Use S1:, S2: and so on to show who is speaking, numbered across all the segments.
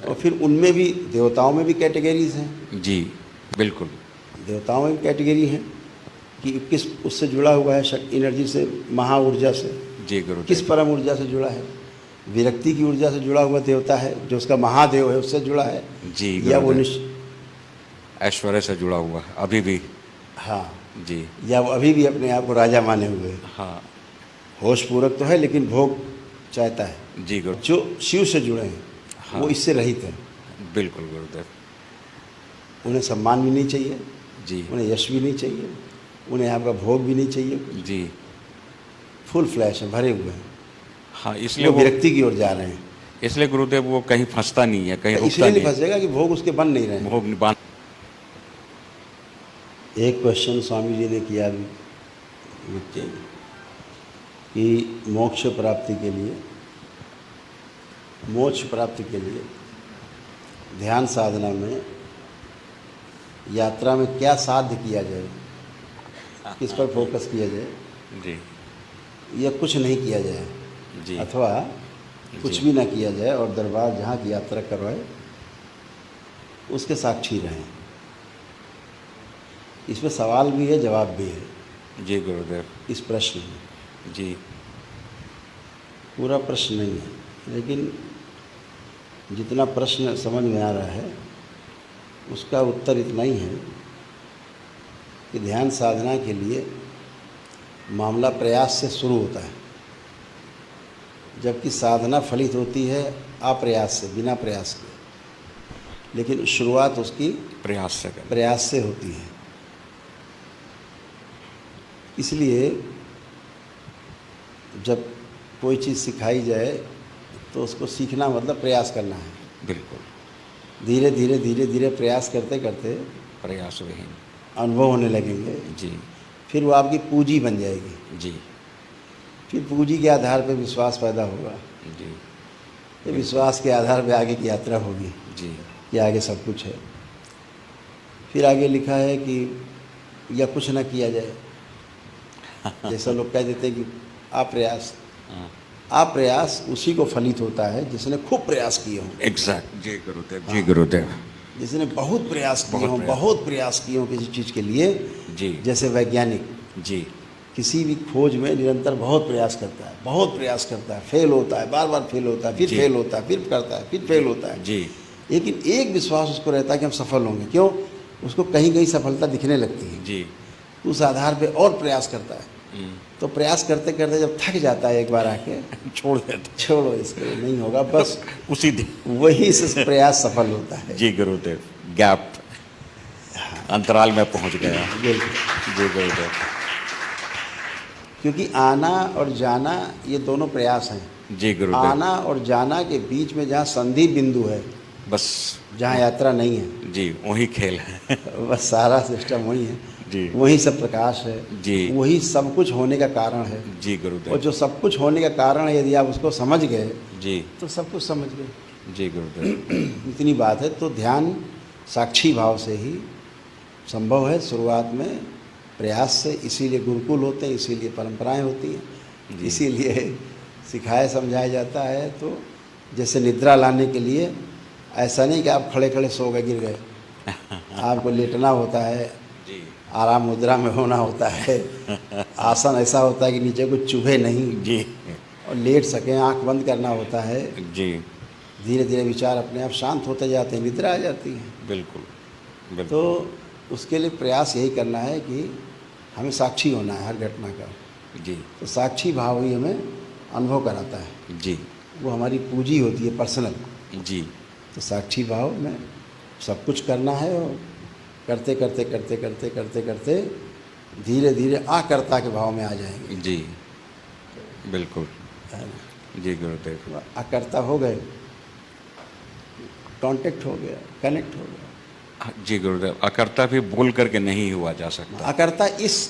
S1: और फिर उनमें भी, देवताओं में भी कैटेगरीज हैं।
S2: जी बिल्कुल।
S1: देवताओं में भी कैटेगरी है कि किस उससे जुड़ा हुआ है, एनर्जी से, महा ऊर्जा से,
S2: जी गुरुदेव।
S1: किस परम ऊर्जा से जुड़ा है। विरक्ति की ऊर्जा से जुड़ा हुआ देवता है, जो उसका महादेव है, उससे जुड़ा है।
S2: जी
S1: या वो
S2: ऐश्वर्य से जुड़ा हुआ है अभी भी।
S1: हाँ
S2: जी।
S1: या वो अभी भी अपने आप को राजा माने हुए है।
S2: हाँ।
S1: होश पूरक तो है लेकिन भोग चाहता है।
S2: जी गुरु।
S1: जो शिव से जुड़े हैं
S2: हाँ।
S1: वो इससे रहित है।
S2: बिल्कुल गुरुदेव।
S1: उन्हें सम्मान भी नहीं चाहिए,
S2: जी।
S1: उन्हें यश भी नहीं चाहिए, उन्हें आपका भोग भी नहीं चाहिए।
S2: जी।
S1: फुल फ्लैश है, भरे हुए हैं।
S2: हाँ, इसलिए
S1: वो विरक्ति की ओर जा रहे हैं।
S2: इसलिए गुरुदेव वो कहीं फंसता नहीं है, कहीं रुकता
S1: इसलिए नहीं
S2: नहीं।
S1: फंसेगा कि भोग उसके बन नहीं रहे हैं।
S2: भोग निबान।
S1: एक क्वेश्चन स्वामी जी ने किया अभी कि मोक्ष प्राप्ति के लिए ध्यान साधना में, यात्रा में क्या साध्य किया जाए, किस पर फोकस किया जाए,
S2: जी।
S1: या कुछ नहीं किया जाए,
S2: जी।
S1: अथवा कुछ भी ना किया जाए और दरबार जहाँ की यात्रा करवाए उसके साक्षी रहें। इसमें सवाल भी है, जवाब भी है।
S2: जी गुरुदेव।
S1: इस प्रश्न में
S2: जी।
S1: पूरा प्रश्न नहीं है, लेकिन जितना प्रश्न समझ में आ रहा है उसका उत्तर इतना ही है कि ध्यान साधना के लिए मामला प्रयास से शुरू होता है, जबकि साधना फलित होती है अप्रयास से, बिना प्रयास के। लेकिन शुरुआत उसकी प्रयास से होती है। इसलिए जब कोई चीज़ सिखाई जाए तो उसको सीखना मतलब प्रयास करना है।
S2: बिल्कुल।
S1: धीरे धीरे धीरे धीरे प्रयास करते करते
S2: प्रयास विहीन
S1: अनुभव होने लगेंगे।
S2: जी।
S1: फिर वो आपकी पूंजी बन जाएगी।
S2: जी।
S1: फिर पूंजी के आधार पर विश्वास पैदा होगा।
S2: जी।
S1: तो विश्वास के आधार पर आगे की यात्रा होगी।
S2: जी।
S1: कि आगे सब कुछ है। फिर आगे लिखा है कि या कुछ ना किया जाए। जैसा लोग कह देते हैं कि अप्रयास, अप्रयास उसी को फलित होता है जिसने खूब प्रयास किए हों।
S2: एग्जैक्ट। जी गुरुदेव। जी गुरुदेव।
S1: जिसने बहुत प्रयास किए हों, बहुत प्रयास किए हों किसी चीज़ के लिए।
S2: जी।
S1: जैसे वैज्ञानिक
S2: जी
S1: किसी भी खोज में निरंतर बहुत प्रयास करता है, बहुत प्रयास करता है, फेल होता है, बार बार फेल होता है, फिर फेल होता है, फिर करता है, फिर फेल होता है।
S2: जी।
S1: लेकिन एक विश्वास उसको रहता है कि हम सफल होंगे। क्यों? उसको कहीं कहीं सफलता दिखने लगती है।
S2: जी।
S1: उस आधार पे और प्रयास करता है। तो प्रयास करते करते जब थक जाता है एक बार आके
S2: छोड़ देता,
S1: छोड़ो इसको, नहीं होगा, बस
S2: उसी दिन
S1: वही से प्रयास सफल होता है।
S2: जी गुरुदेव। गैप, अंतराल में पहुंच गया।
S1: बिल्कुल।
S2: जी गुरुदेव।
S1: क्योंकि आना और जाना ये दोनों प्रयास हैं।
S2: जी गुरुदेव।
S1: आना और जाना के बीच में जहाँ संधि बिंदु है,
S2: बस
S1: जहाँ यात्रा नहीं है,
S2: जी वही खेल है।
S1: बस सारा सिस्टम वही है।
S2: जी।
S1: वही सब प्रकाश है।
S2: जी।
S1: वही सब कुछ होने का कारण है।
S2: जी गुरुदेव।
S1: और जो सब कुछ होने का कारण है, यदि आप उसको समझ गए
S2: जी
S1: तो सब कुछ समझ गए।
S2: जी गुरुदेव।
S1: इतनी बात है। तो ध्यान साक्षी भाव से ही संभव है शुरुआत में, प्रयास से। इसीलिए गुरुकुल होते हैं, इसीलिए परंपराएं होती हैं, इसीलिए सिखाया समझाया जाता है। तो जैसे निद्रा लाने के लिए ऐसा नहीं कि आप खड़े खड़े सो गए, गिर गए। आपको लेटना होता है,
S2: जी।
S1: आराम मुद्रा में होना होता है। आसन ऐसा होता है कि नीचे कुछ चुभे नहीं,
S2: जी।
S1: और लेट सकें, आंख बंद करना होता है।
S2: जी।
S1: धीरे धीरे विचार अपने आप शांत होते जाते हैं, निद्रा आ जाती है।
S2: बिल्कुल बिल्कुल।
S1: तो उसके लिए प्रयास यही करना है कि हमें साक्षी होना है हर घटना का।
S2: जी।
S1: तो साक्षी भाव ही हमें अनुभव कराता है।
S2: जी।
S1: वो हमारी पूंजी होती है, पर्सनल।
S2: जी।
S1: तो साक्षी भाव में सब कुछ करना है, और करते करते करते करते करते करते धीरे धीरे आकर्ता के भाव में आ जाएंगे।
S2: जी बिल्कुल। जी गुरुदेव।
S1: आकर्ता हो गए, कांटेक्ट हो गया, कनेक्ट हो गया।
S2: जी गुरुदेव। अकर्ता भी बोल करके नहीं हुआ जा सकता।
S1: अकर्ता इस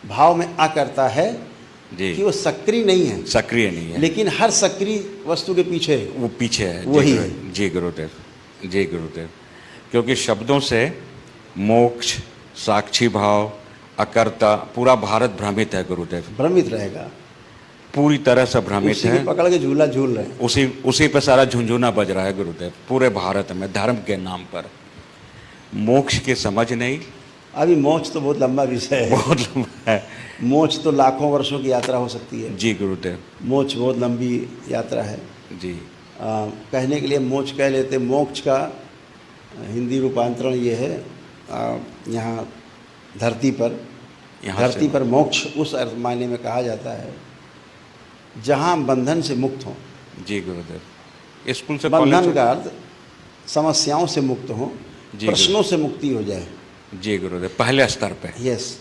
S1: भाव में आकर्ता है
S2: जी
S1: कि वो सक्रिय नहीं है,
S2: सक्रिय नहीं है,
S1: लेकिन हर सक्रिय वस्तु के पीछे
S2: वो पीछे है।
S1: वही है।
S2: जी गुरुदेव। जी गुरुदेव। क्योंकि शब्दों से मोक्ष, साक्षी भाव, अकर्ता, पूरा भारत भ्रमित है गुरुदेव।
S1: भ्रमित रहेगा।
S2: पूरी तरह से भ्रमित
S1: उसी
S2: है।
S1: की पकड़ के झूला झूल रहे हैं।
S2: उसी पे सारा झुंझुना बज रहा है गुरुदेव, पूरे भारत में धर्म के नाम पर। मोक्ष की समझ नहीं।
S1: अभी मोक्ष तो बहुत लंबा विषय है।
S2: बहुत लंबा है।
S1: मोक्ष तो लाखों वर्षों की यात्रा हो सकती है।
S2: जी गुरुदेव।
S1: मोक्ष बहुत लंबी यात्रा है।
S2: जी।
S1: कहने के लिए मोक्ष कह लेते, मोक्ष का हिंदी रूपांतरण ये है, यहाँ धरती पर,
S2: यहाँ से
S1: धरती पर मोक्ष उस अर्थ मायने में कहा जाता है जहाँ हम बंधन से मुक्त हों।
S2: जी गुरुदेव। स्कूल से
S1: बंधन
S2: कॉलेज।
S1: का अर्थ समस्याओं से मुक्त हों,
S2: जी
S1: प्रश्नों से मुक्ति हो जाए।
S2: जी गुरुदेव, पहले स्तर पे।
S1: यस,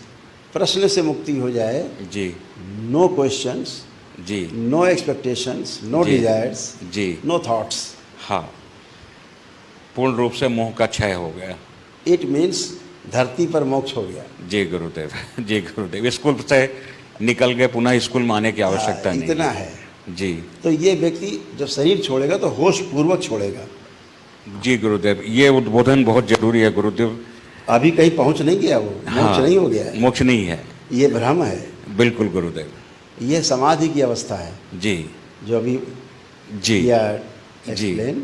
S1: प्रश्न से मुक्ति हो जाए।
S2: जी
S1: नो क्वेश्चंस,
S2: जी
S1: नो एक्सपेक्टेशंस, नो
S2: जी।
S1: डिजायर्स,
S2: जी।
S1: No thoughts.
S2: हाँ, पूर्ण रूप से मोह का क्षय हो गया।
S1: इट मीन्स धरती पर मोक्ष हो गया।
S2: जी गुरुदेव। जी गुरुदेव। स्कूल से निकल गए, पुनः स्कूल में आने की आवश्यकता नहीं।
S1: इतना है।
S2: जी।
S1: तो ये व्यक्ति जब शरीर छोड़ेगा तो होश पूर्वक छोड़ेगा।
S2: जी गुरुदेव, ये उद्बोधन बहुत जरूरी है गुरुदेव।
S1: अभी कहीं पहुंच नहीं गया, वो मोक्ष नहीं हो गया है।
S2: मोक्ष नहीं है।
S1: ये भ्रम है।
S2: बिल्कुल गुरुदेव।
S1: ये समाधि की अवस्था है
S2: जी
S1: जो अभी
S2: जी
S1: किया
S2: जी।
S1: एक्सप्लेन।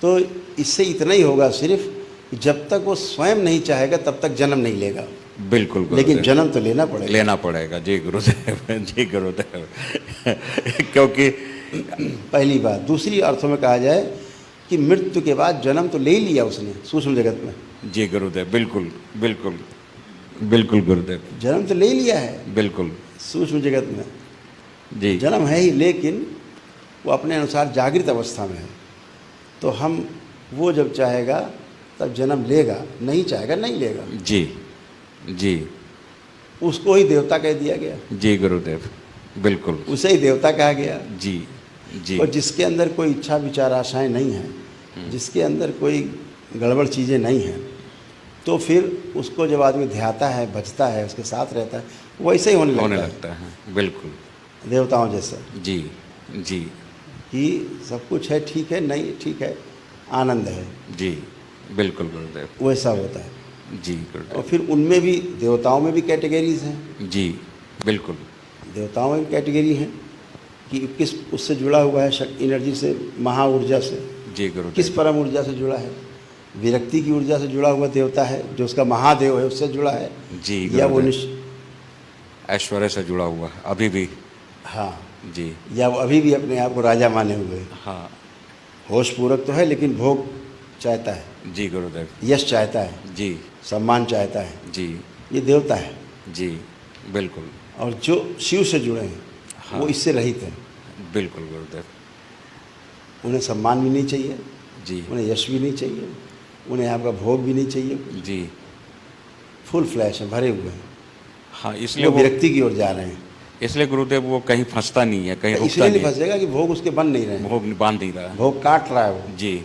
S1: तो इससे इतना ही होगा सिर्फ, जब तक वो स्वयं नहीं चाहेगा तब तक जन्म नहीं लेगा।
S2: बिल्कुल गुरुदेव।
S1: लेकिन जन्म तो लेना पड़ेगा।
S2: लेना पड़ेगा। जी गुरुदेव। जी गुरुदेव। क्योंकि
S1: पहली बात। दूसरी अर्थों में कहा जाए कि मृत्यु के बाद जन्म तो ले ही लिया उसने सूक्ष्म जगत में।
S2: जी गुरुदेव। बिल्कुल बिल्कुल बिल्कुल गुरुदेव।
S1: जन्म तो ले ही लिया है
S2: बिल्कुल।
S1: सूक्ष्म जगत में,
S2: जी
S1: जन्म है ही, लेकिन वो अपने अनुसार जागृत अवस्था में है। तो हम, वो जब चाहेगा तब जन्म लेगा, नहीं चाहेगा नहीं लेगा।
S2: जी जी।
S1: उसको ही देवता कह दिया गया।
S2: जी गुरुदेव। बिल्कुल।
S1: उसे ही देवता कहा गया।
S2: जी जी।
S1: और जिसके अंदर कोई इच्छा विचार आशाएं नहीं हैं, जिसके अंदर कोई गड़बड़ चीज़ें नहीं हैं, तो फिर उसको जब आदमी ध्याता है, बचता है, उसके साथ रहता है, वैसे ही होने लगता
S2: है। बिल्कुल।
S1: देवताओं जैसा।
S2: जी जी
S1: कि सब कुछ है, ठीक है, नहीं ठीक है, आनंद है।
S2: जी। बिल्कुल गुरुदेव।
S1: वैसा होता है।
S2: जी
S1: और
S2: गुरुदेव।
S1: फिर उनमें भी, देवताओं में भी कैटेगरीज हैं।
S2: जी बिल्कुल।
S1: देवताओं में भी कैटेगरी है कि किस उससे जुड़ा हुआ है, एनर्जी से, महा ऊर्जा से,
S2: जी गुरुदेव।
S1: किस परम ऊर्जा से जुड़ा है। विरक्ति की ऊर्जा से जुड़ा हुआ देवता है, जो उसका महादेव है, उससे जुड़ा है।
S2: जी
S1: या वो
S2: ऐश्वर्य से जुड़ा हुआ है अभी भी।
S1: हाँ
S2: जी।
S1: या वो अभी भी अपने आप को राजा माने हुए है।
S2: हाँ।
S1: होश पूरक तो है लेकिन भोग चाहता है,
S2: जी गुरुदेव।
S1: यश चाहता है,
S2: जी
S1: सम्मान चाहता है।
S2: जी
S1: ये देवता है।
S2: जी बिल्कुल।
S1: और जो शिव से जुड़े हैं,
S2: हाँ।
S1: वो इससे रहित हैं।
S2: बिल्कुल गुरुदेव।
S1: उन्हें सम्मान भी नहीं चाहिए,
S2: जी
S1: उन्हें यश भी नहीं चाहिए, उन्हें आपका भोग भी नहीं चाहिए।
S2: जी।
S1: फुल फ्लैश है, भरे हुए हैं।
S2: हाँ, इसलिए
S1: वो
S2: वो,
S1: विरक्ति की ओर जा रहे हैं।
S2: इसलिए गुरुदेव वो कहीं फंसता नहीं है, कहीं रुकता
S1: इसलिए नहीं
S2: नहीं।
S1: फंसेगा कि भोग उसके बन नहीं रहे हैं,
S2: भोग बांध नहीं रहा है।
S1: भोग काट रहा है वो।
S2: जी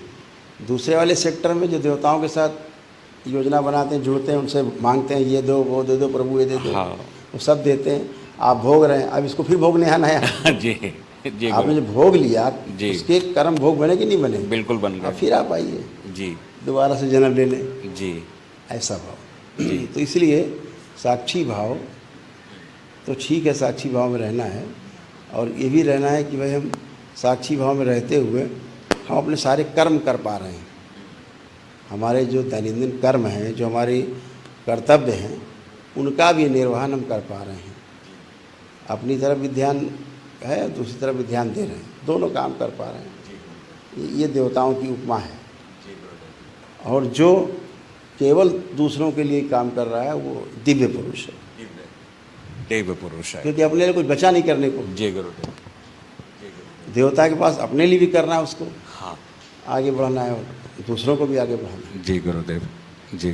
S1: दूसरे वाले सेक्टर में जो देवताओं के साथ योजना बनाते हैं, जुड़ते हैं, उनसे मांगते हैं, ये दो, वो दे दो प्रभु, ये दे दो,
S2: हाँ।
S1: वो सब देते हैं। आप भोग रहे हैं, अब इसको फिर भोगने आना है।
S2: जी जी
S1: आपने जो भोग लिया,
S2: जी।
S1: उसके कर्म भोग बने कि नहीं बने?
S2: बिल्कुल बन
S1: अब
S2: गया।
S1: फिर आप आइए
S2: जी
S1: दोबारा से जन्म लेने,
S2: जी
S1: ऐसा भाव। तो इसलिए साक्षी भाव तो ठीक है, साक्षी भाव में रहना है। और ये भी रहना है कि भाई हम साक्षी भाव में रहते हुए हम अपने सारे कर्म कर पा रहे हैं। हमारे जो दैनंदिन कर्म हैं, जो हमारी कर्तव्य हैं, उनका भी निर्वहन हम कर पा रहे हैं। अपनी तरफ भी ध्यान है, दूसरी तरफ भी ध्यान दे रहे हैं, दोनों काम कर पा रहे हैं। ये देवताओं की उपमा है। और जो केवल दूसरों के लिए काम कर रहा है वो दिव्य पुरुष है,
S2: दिव्य पुरुष है।
S1: क्योंकि अपने लिए कुछ बचा नहीं करने को।
S2: जी गुरुदेव।
S1: देवता के पास अपने लिए भी करना है, उसको
S2: हाँ।
S1: आगे बढ़ना है और दूसरों को भी आगे बढ़ाना है।
S2: जी गुरुदेव। जी।